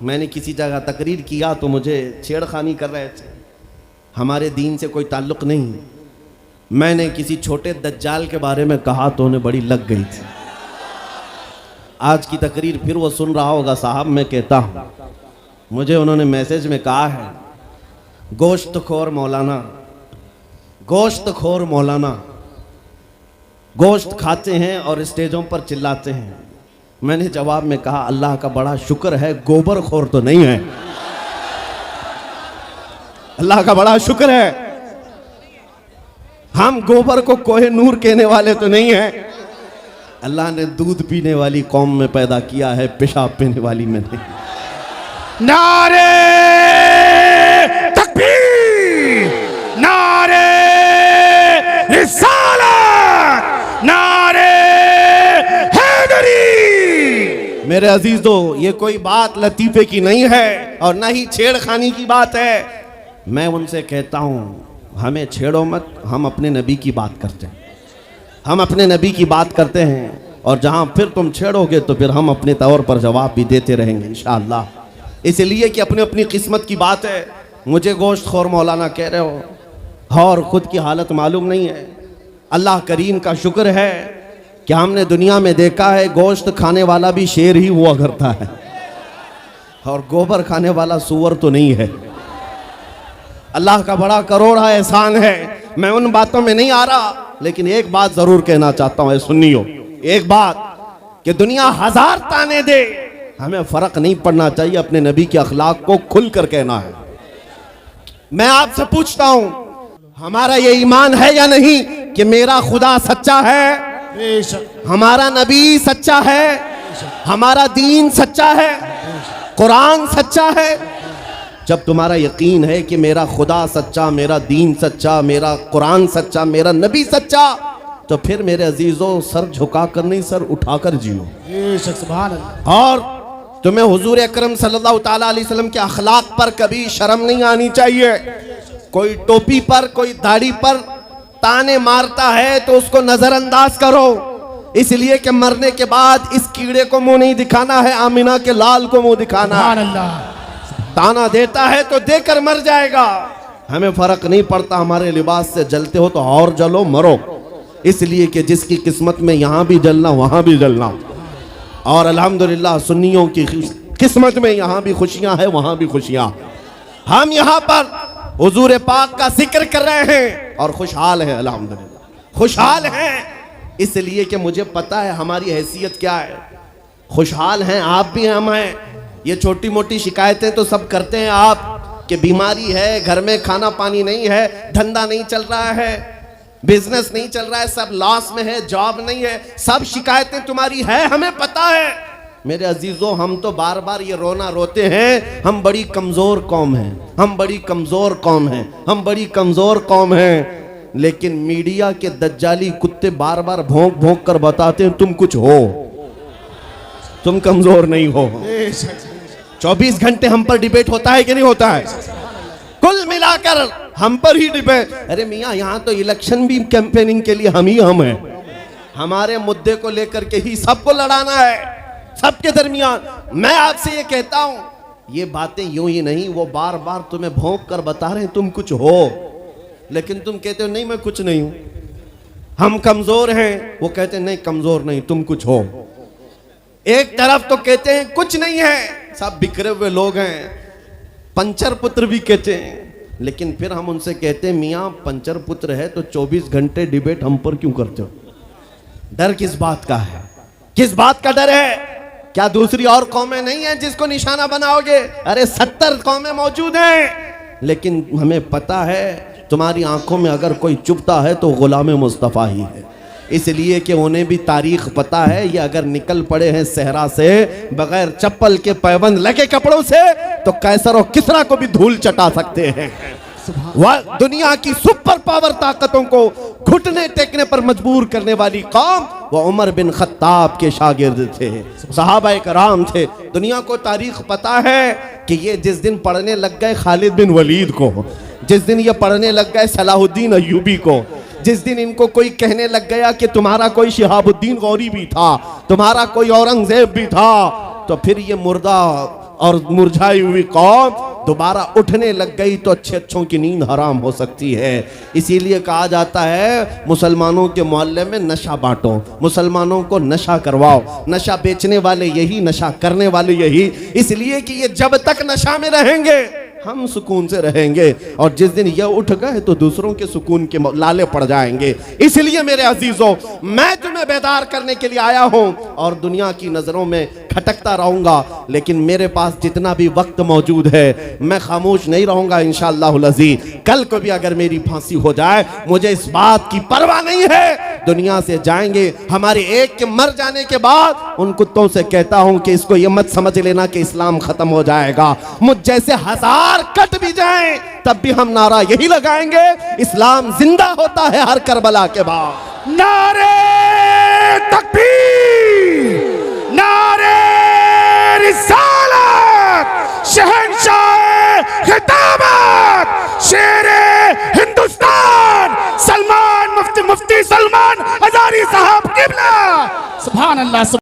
मैंने किसी जगह तकरीर किया तो मुझे छेड़खानी कर रहे थे, हमारे दीन से कोई ताल्लुक़ नहीं। मैंने किसी छोटे दज्जाल के बारे में कहा तो उन्हें बड़ी लग गई थी। आज की तकरीर फिर वो सुन रहा होगा। साहब मैं कहता हूँ, मुझे उन्होंने मैसेज में कहा है, गोश्तखोर मौलाना, गोश्तखोर मौलाना, गोश्त खाते हैं और स्टेजों पर चिल्लाते हैं। मैंने जवाब में कहा, अल्लाह का बड़ा शुक्र है गोबर खोर तो नहीं है। अल्लाह का बड़ा शुक्र है हम गोबर को कोहे नूर कहने वाले तो नहीं है। अल्लाह ने दूध पीने वाली कौम में पैदा किया है, पेशाब पीने वाली में नहीं। नारे तकबीर, नारे रिसालत, नारे हैदरी। मेरे अजीजों, ये कोई बात लतीफे की नहीं है और ना ही छेड़खानी की बात है। मैं उनसे कहता हूँ, हमें छेड़ो मत, हम अपने नबी की बात करते हैं, हम अपने नबी की बात करते हैं। और जहाँ फिर तुम छेड़ोगे तो फिर हम अपने तौर पर जवाब भी देते रहेंगे इंशाअल्लाह। इसलिए कि अपनी अपनी किस्मत की बात है। मुझे गोश्त खोर मौलाना कह रहे हो और ख़ुद की हालत मालूम नहीं है। अल्लाह करीम का शुक्र है कि हमने दुनिया में देखा है गोश्त खाने वाला भी शेर ही हुआ करता है और गोबर खाने वाला सूअर तो नहीं है। अल्लाह का बड़ा करोड़ा एहसान है। मैं उन बातों में नहीं आ रहा, लेकिन एक बात जरूर कहना चाहता हूं, सुनियो एक बात, कि दुनिया हजार ताने दे, हमें फर्क नहीं पड़ना चाहिए, अपने नबी के अखलाक को खुलकर कहना है। मैं आपसे पूछता हूं, हमारा ये ईमान है या नहीं कि मेरा खुदा सच्चा है, हमारा नबी सच्चा है, हमारा दीन सच्चा है, कुरान सच्चा है। जब तुम्हारा यकीन है कि मेरा खुदा सच्चा, मेरा दीन सच्चा, मेरा कुरान सच्चा, मेरा नबी सच्चा, तो फिर मेरे अजीजों सर झुकाकर नहीं, सर उठाकर जियो। और तुम्हें हुजूर अकरम सल्लल्लाहु ताला अलैहि वसल्लम के अखलाक पर कभी शर्म नहीं आनी चाहिए। कोई टोपी पर, कोई दाढ़ी पर ताने मारता है तो उसको नजरअंदाज करो, इसलिए कि मरने के बाद इस कीड़े को मुंह नहीं दिखाना है, आमिना के लाल को मुंह दिखाना है। ताना देता है तो देकर मर जाएगा। हमें फर्क नहीं पड़ता, हमारे लिबास से जलते हो तो और जलो, मरो, इसलिए कि जिसकी किस्मत में यहाँ भी जलना वहाँ भी जलना। और अल्हम्दुलिल्लाह सुन्नियों की किस्मत में यहाँ भी खुशियाँ हैं, वहाँ भी खुशियाँ। हम यहाँ पर हुजूर पाक का जिक्र कर रहे हैं और खुशहाल हैं, अल्हम्दुलिल्लाह खुशहाल हैं, इसलिए कि मुझे पता है हमारी हैसियत क्या है। खुशहाल हैं, आप भी, हम हैं। ये छोटी मोटी शिकायतें तो सब करते हैं आप, कि बीमारी है, घर में खाना पानी नहीं है, धंधा नहीं चल रहा है, बिजनेस नहीं चल रहा है, सब लॉस में है, जॉब नहीं है, सब शिकायतें तुम्हारी है, हमें पता है। मेरे अजीजों, हम तो बार बार ये रोना रोते हैं, हम बड़ी कमज़ोर कौम हैं, हम बड़ी कमज़ोर कौम हैं, हम बड़ी कमज़ोर कौम हैं। लेकिन मीडिया के दज्जाली कुत्ते बार बार भौंक भौंक कर बताते हैं तुम कुछ हो, तुम कमज़ोर नहीं हो। 24 घंटे हम पर डिबेट होता है कि नहीं होता है? कुल मिलाकर हम पर ही डिबेट। अरे मियाँ, यहाँ तो इलेक्शन भी कैंपेनिंग के लिए हम हैं। हमारे मुद्दे को लेकर के ही सबको लड़ाना है, सबके दरमियान। मैं आपसे ये कहता हूँ, ये बातें यूं ही नहीं, वो बार बार तुम्हें भौंक कर बता रहे हैं तुम कुछ हो, लेकिन तुम कहते हो नहीं मैं कुछ नहीं हूँ, हम कमजोर हैं। वो कहते हैं नहीं कमजोर नहीं, तुम कुछ हो। एक तरफ तो कहते हैं कुछ नहीं है, सब बिखरे हुए लोग हैं, पंचर पुत्र भी कहते हैं, लेकिन फिर हम उनसे कहते हैं मियाँ पंचर पुत्र है तो 24 घंटे डिबेट हम पर क्यों करते हो? डर किस बात का है? किस बात का डर है? क्या दूसरी और कौमें नहीं हैं जिसको निशाना बनाओगे? अरे 70 कौमें मौजूद हैं, लेकिन हमें पता है तुम्हारी आंखों में अगर कोई चुभता है तो गुलाम मुस्तफ़ा ही है, इसलिए कि उन्हें भी तारीख पता है। ये अगर निकल पड़े हैं सहरा से बगैर चप्पल के, पैबंद लगे कपड़ों से, तो कैसर और किसरा को भी धूल चटा सकते हैं। वह दुनिया की सुपर पावर ताकतों को घुटने टेकने पर मजबूर करने वाली कौम वह उमर बिन खत्ताब के शागिर्द थे, सहाबाए कराम थे। दुनिया को तारीख पता है कि ये जिस दिन पढ़ने लग गए खालिद बिन वलीद को, जिस दिन ये पढ़ने लग गए सलाहुद्दीन अय्यूबी को, जिस दिन इनको कोई कहने लग गया कि तुम्हारा कोई शिहाबुद्दीन गौरी भी था, तुम्हारा कोई औरंगजेब भी था, तो फिर ये मुर्दा और मुरझाई हुई कौम दोबारा उठने लग गई तो अच्छे अच्छों की नींद हराम हो सकती है। इसीलिए कहा जाता है मुसलमानों के मोहल्ले में नशा बांटो, मुसलमानों को नशा करवाओ। नशा बेचने वाले यही, नशा करने वाले यही, इसलिए कि ये जब तक नशा में रहेंगे हम सुकून से रहेंगे, और जिस दिन ये उठ गए तो दूसरों के सुकून के लाले पड़ जाएंगे। इसलिए मेरे अजीजों, मैं तुम्हें बेदार करने के लिए आया हूं और दुनिया की नजरों में खटकता रहूंगा, लेकिन मेरे पास जितना भी वक्त मौजूद है मैं खामोश नहीं रहूंगा इंशाअल्लाहुल अज़ीज़। कल को भी अगर मेरी फांसी हो जाए मुझे इस बात की परवाह नहीं है। दुनिया से जाएंगे, हमारे एक के मर जाने के बाद उन कुत्तों से कहता हूं कि इसको ये मत समझ लेना कि इस्लाम खत्म हो जाएगा। मुझ जैसे हजार कट भी जाएं तब भी हम नारा यही लगाएंगे, इस्लाम जिंदा होता है हर करबला के बाद। नारे तकबीर, नारे रिसालत, शहंशाह खिताबत, शेरे हिंदुस्तान सलमान मुफ्ती सलमान हजारी साहब किबला। सुभान अल्लाह।